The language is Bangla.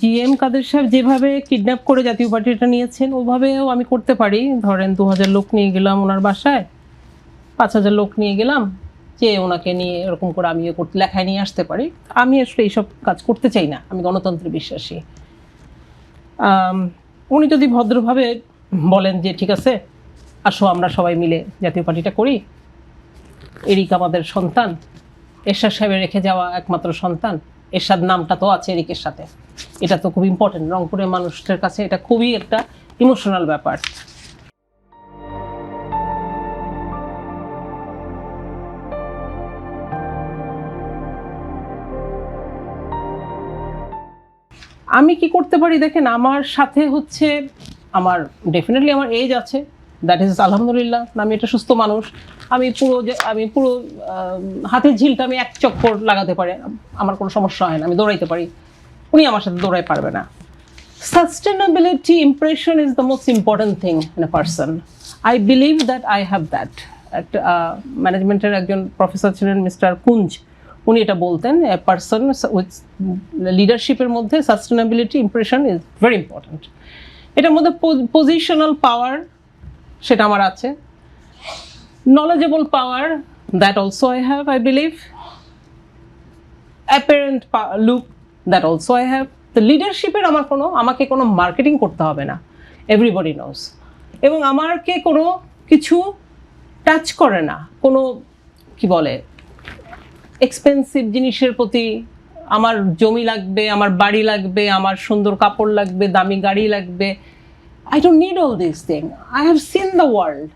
জিএম কাদের সাহেব যেভাবে কিডন্যাপ করে জাতীয় পার্টিটা নিয়েছেন ওভাবেও আমি করতে পারি। ধরেন 2000 লোক নিয়ে গেলাম ওনার বাসায়, 5000 লোক নিয়ে গেলাম, যে ওনাকে নিয়ে এরকম করে আমি লেখায় নিয়ে আসতে পারি। আমি আসলে এইসব কাজ করতে চাই না, আমি গণতন্ত্রে বিশ্বাসী। উনি যদি ভদ্রভাবে বলেন যে ঠিক আছে আসো আমরা সবাই মিলে জাতীয় পার্টিটা করি, এরিক আমাদের সন্তান, এরশাদ সাহেবের রেখে যাওয়া একমাত্র সন্তান, এরশাদ নামটা তো আছে এরিকের সাথে, এটা তো খুব ইম্পর্টেন্ট, রংপুরের মানুষদের কাছে এটা খুবই একটা ইমোশনাল ব্যাপার। আমি কি করতে পারি দেখেন, আমার সাথে হচ্ছে আমার ডেফিনেটলি আমার এজ আছে, দ্যাট ইজ আলহামদুলিল্লাহ, আমি একটা সুস্থ মানুষ। আমি পুরো হাতের ঝিলটা আমি এক চক্কর লাগাতে পারি, আমার কোনো সমস্যা হয় না, আমি দৌড়াইতে পারি, উনি আমার সাথে দৌড়াই পারবে না। Sustainability impression is the most important thing in a person. I believe that I have that. একটা ম্যানেজমেন্টের একজন প্রফেসর ছিলেন মিস্টার কুঞ্জ, উনি এটা বলতেন, এ পারসন উইথ লিডারশিপের মধ্যে sustainability impression is very important. এটার মধ্যে পজিশনাল পাওয়ার সেটা আমার আছে, knowledgeable power that also I have, I believe, apparent look that also I have. তো লিডারশিপের আমাকে কোনো মার্কেটিং করতে হবে না, এভরিবডি নোজ, এবং আমাকে কোনো কিছু টাচ করে না, কোনো কি বলে এক্সপেন্সিভ জিনিসের প্রতি আমার জমি লাগবে, আমার বাড়ি লাগবে, আমার সুন্দর কাপড় লাগবে, দামি গাড়ি লাগবে। I don't need all these things. I have seen the world.